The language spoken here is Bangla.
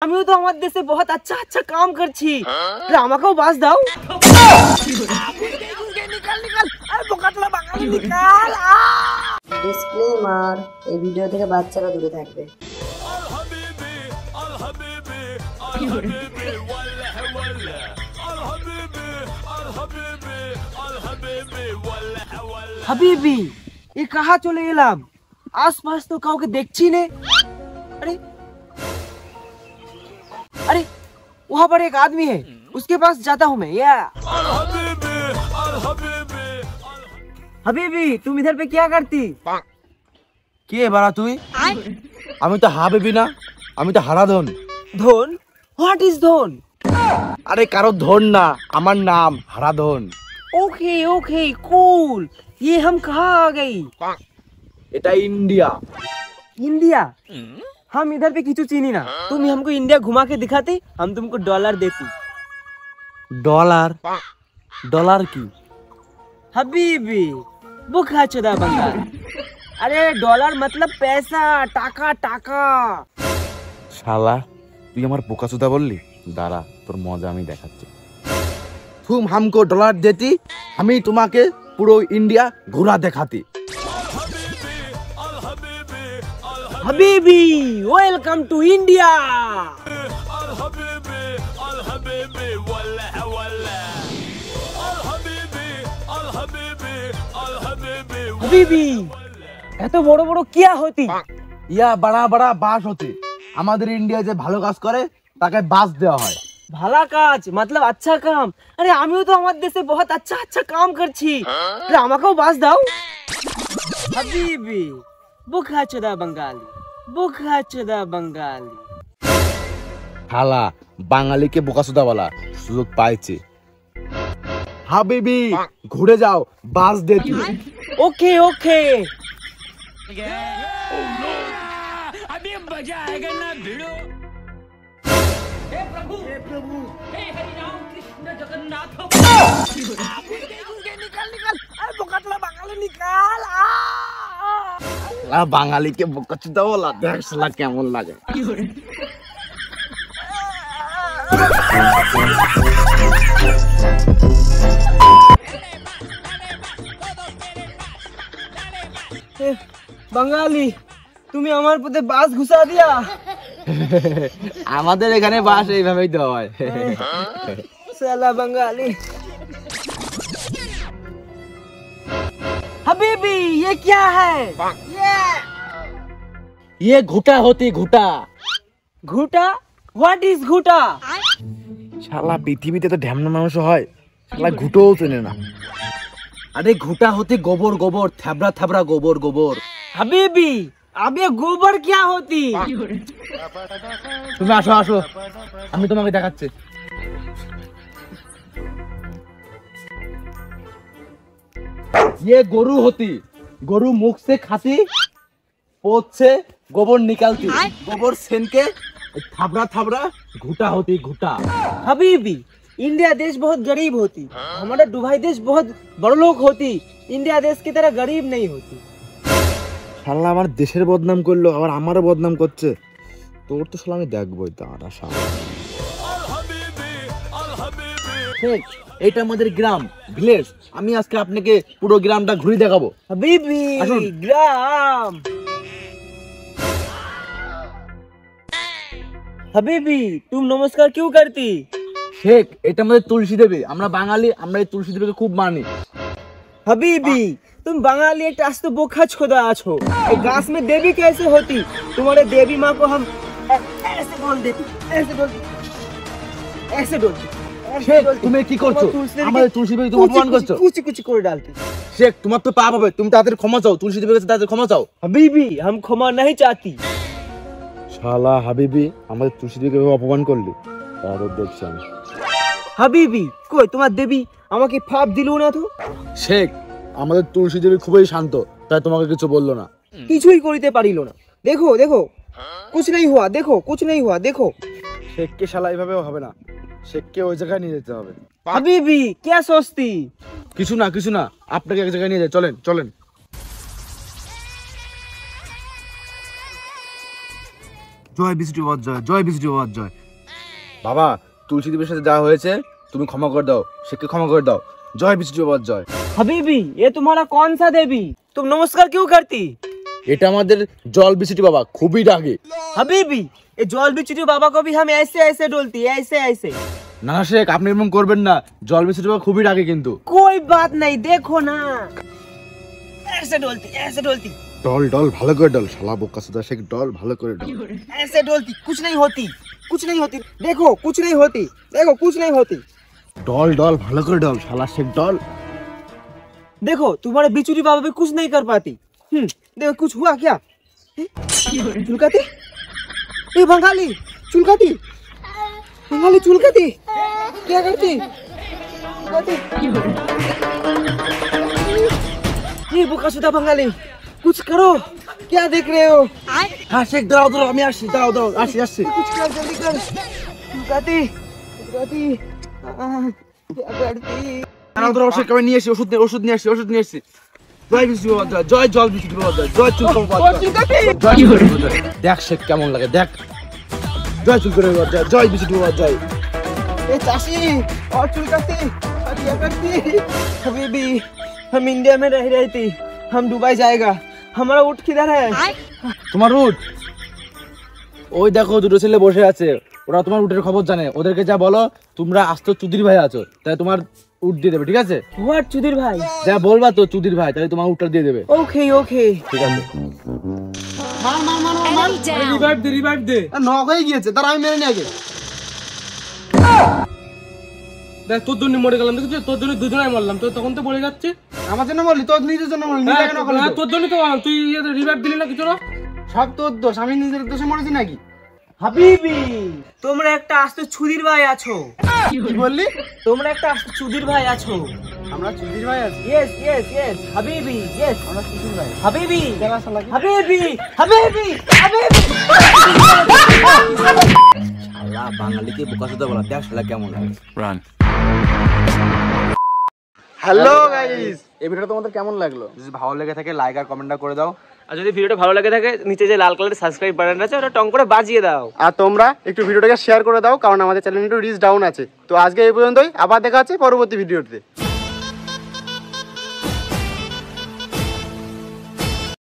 আমিও তো আমার দেশে বহুত আচ্ছা আচ্ছা কাম করছি, আমাকেও বাস দাও। ডিসক্লেমার, এই ভিডিও থেকে বাচ্চারা দূরে থাকবে। হাবিবি, ये कहाँ चले एलाम? आसपास तो काउके देखছি ने। अरे अरे वहाँ पर एक आदमी है, उसके पास जाता हूँ मैं। या हबीबी, तुम इधर पे क्या करती? কে বাড়া তুই? আমি তো হাবিবি না, আমি তো হারাধন। धोन? व्हाट इज धोन? আরে কারো ধন না, আমার নাম হারাধন। ओके ओके कूल, ये हम कहाँ आ गई? এটা ইন্ডিয়া। इंडिया? हम इधर पे किचु चीनी ना, तुम हमको इंडिया घुमा के दिखाते, हम तुमको डॉलर देती। ডলার? ডলার কি? हबीबी बुखा चुदा बंगाल। अरे डॉलर मतलब पैसा, टाका टाका। শালা তুই আমার বোকাচোদা বললি? দাঁড়া তোর মজা আমি দেখাচ্ছি। তুম হামকো ডলার দেতি, আমি তোমাকে পুরো ইন্ডিয়া ঘোরা দেখাতি। हबीबी वेलकम टू इंडिया। हबीबी এত বড় বড় কিয়া হতি? ইয়া বড়া বড়া বাস হতে, আমাদের ইন্ডিয়া যে ভালো কাজ করে তাকে বাস দেওয়া হয়। ভালা কাজ मतलब अच्छा काम। अरे আমিও তো আমার দেশে বহুত আচ্ছা আচ্ছা কাম করছি, আমাকেও বাস দাও। हबीबी बुखा चुदा बंगाली, बुखा चुदा बंगाली। শালা বাঙালিকে বোকাচোদা বলা সুযোগ পাইছে। হাবিবি ঘুরে যাও, বাস দেতি। Okay okay. अभी मजा आएगा ना भिड़ो। हे प्रभु, हे हरि राम कृष्ण जगन्नाथ। निकल निकल, अरे बोकाटला बांगाली निकाल। বাঙালিকে বোকাচোদা বলা দেখ শালা কেমন লাগে। বাঙালি, তুমি আমার পথে বাস ঘুষা দিয়া। আমাদের এখানে বাস এইভাবেই দেওয়া হয়। साला बंगाली। हबीबी ये क्या है? ये घुटा होती, घुटा। घुटा? What is घुटा? শালা পৃথিবীতে তো ঢ্যামনা মানুষ হয়, শালা ঘুটোও চেনে না। আরে ঘুটা হতে গোবর, গোবর থ্যাবড়া থ্যাবড়া গোবর, গোবর। हबीबी अब ये गोबर क्या होती? তুমি আসো আসো, আমি তোমাকে দেখাচ্ছি। ये গরু হতি, গরু মুখ से खाती, पोत से गोबर निकालती, गोबर सेन के थाबड़ा थाबड़ा घुटा होती, घुटा। हबीबी इंडिया देश बहुत गरीब होती, हमारा दुबई देश बहुत बड़ लोग होती, इंडिया देश की तरह गरीब नहीं होती। শালা আমার দেশের বদনাম করলো, আবার আমারও বদনাম করছে। তোর তো শালা আমি দেখবোই। দাঁড়া শালা। ঠিক, এটা আমাদের গ্রাম, ভিলেজ। আমি আজকে আপনাকে পুরো গ্রামটা ঘুরে দেখাবো। हबीबी আসুন। ग्राम। हबीबी तुम नमस्कार क्यों करती? শেখ, এটা আমাদের তুলসী দেবী। আমরা বাঙালি, আমরা এই তুলসী দেবীকে খুব মানি। हबीबी तुम बंगाली एक टास तो बोखच खुदा आछो, एक गांस में देवी कैसे होती? तुम्हारे देवी माँ को हम ऐसे बोल देती, ऐसे बोल, ऐसे बोलती। শেখ তুমি কি করছো? আমাদের তুলসী দেবীকে তুমি অপমান করছো। कुछ कुछ করে डालती। শেখ তোমার তো পাপ হবে, তুমি তাদের ক্ষমা চাও, তুলসী দেবীর কাছে তাদের ক্ষমা চাও। हबीबी हम क्षमा नहीं चाहती। শালা হাবিবি আমাদের তুলসী দেবীকে অপমান করলি, তারও দেখছি আমি। हबीबी কই তোমার দেবী আমাকে ফাপ দিলো না তো? শেখ আমাদের তুলসী দেবী খুবই শান্ত, তাই তোমাকে কিছু বললো না। কিছুই করিতে পারিল না। দেখো দেখো कुछ नहीं हुआ, देखो कुछ नहीं हुआ, देखो। শেখকে শালা এইভাবে হবে না, শেখকে ওই জায়গায় নিয়ে যেতে হবে। हबीबी क्या सोचती? কিছু না কিছু না, আপনাকে এক জায়গায় নিয়ে যাই, চলেন চলেন। জয় বিষ্ণু বাবার জয়, জয় বিষ্ণু বাবার জয়। বাবা, তুলসী দেবীর সাথে যা হয়েছে তুমি ক্ষমা করে দাও, শেখকে ক্ষমা করে দাও। জয় বিষ্ণু বাবার জয়। हबीबी ये तुम्हारा कौन सा देवी, तुम नमस्कार क्यों करती? এটা আমাদের জল বিষ্ণু বাবা, খুবই রাগে। हबीबी ये जल बिचुटी बाबा को भी हम ऐसे ऐसे डोलती है, ऐसे ऐसे। না শেখ, আপনি এমন করবেন না, জল বিষ্ণু বাবা খুবই রাগে কিন্তু। कोई बात नहीं, देखो ना ऐसे डोलती, ऐसे डोलती, ডল ডল ভালো করে ডল, শালা বোকা সুদা শেখ, ডল ভালো করে ডল। ऐसे डोलती, कुछ नहीं होती, कुछ नहीं होती, देखो कुछ नहीं होती, देखो कुछ नहीं होती। ডল ডল ভালো করে ডল, শালা শেখ ডল। देखो तुम्हारे बिचुरी बाबा भी कुछ नहीं कर पाती। देखो कुछ हुआ क्या? चुलकाती, ये बंगाली चुलकाती, बंगाली चुलकाती क्या करती? चुलकाती। ये बुकासुदा बंगाली, कुछ करो, क्या देख रहे हो? হ্যাঁ শেখ, দাঁড়াও দাঁড়াও, আমি আসছি, দাঁড়াও দাঁড়াও, আসছি আসছি। कुछ कर, जल्दी कर। चुलकाती, चुलकाती, क्या करती? দাঁড়াও দাঁড়াও শেখ, আমি নিয়ে আসি, ওষুধ নিয়ে আসি, ওষুধ নিয়ে আসি। জয় বিষ্ণু বাবার জয়, জয় জল বিষ্ণু বাবার জয়, জয় চুলকা বাবার জয়, জয় চুলকা বাবার জয়। দেখ শেখ কেমন লাগে, দেখ। জয় চুলকা বাবার জয়, জয় বিষ্ণু বাবার জয়। ए चाची और चुलकाती और क्या करती? हबीबी हम इंडिया में रह रही थी, हम दुबई जाएगा, हमारा ऊँट किधर है? তোমার উট ওই দেখো, দুটো ছেলে বসে আছে, ওরা তোমার উটের খবর জানে। ওদেরকে যা বলো তোমরা আস্ত চুদির ভাই আছো, তাই তোমার উট দিয়ে দেবে, ঠিক আছে? व्हाट चुदिर भाई? যা বলবা তো চুদির ভাই, তাহলে তোমার উটটা দিয়ে দেবে, ओके ओके। ঠিক আছে? रिवाइव दे। নক হয়ে গিয়েছে, তার আমি মেরে নিয়ে আগে। দেখ তোর জন্য মরে গেলাম, দেখছিস? তোর জন্য দুজনাই মরলাম, তো তখন তো বলে যাচ্ছে। আমার জন্য বললি, তোর নিজের জন্য বললি, হ্যাঁ, তোর জন্য তো তুই রিভাইভ দিলি না কিছু না। সব তোর দোষ, আমি নিজের দোষে মরেছি নাকি? হাবিবি তোমরা একটা আস্ত চুদির ভাই আছো। কি বললি? তোমরা একটা আস্ত চুদির ভাই আছো। আমরা চুদির ভাই আছি? यस यस यस হাবিবি, यस আমরা চুদির ভাই। হাবিবি, কেলা শালা কি? হাবিবি, হাবিবি, হাবিবি। শালা বাঙালিকে বোকাচোদা বলা, দেখ শালা কেমন লাগে। হ্যালো গাইস, এই ভিডিওটা তোমাদের কেমন লাগলো? যদি ভালো লেগে থাকে লাইক আর কমেন্টটা করে দাও। আর যদি ভিডিওটা ভালো লাগে থাকে, নিচে যে লাল কালারের সাবস্ক্রাইব বাটন আছে ওটা টং করে বাজিয়ে দাও। আর তোমরা একটু ভিডিওটাকে শেয়ার করে দাও, কারণ আমাদের চ্যানেলে একটু রিচ ডাউন আছে। তো আজকে এই পর্যন্তই, আবার দেখা হচ্ছে পরবর্তী ভিডিওতে।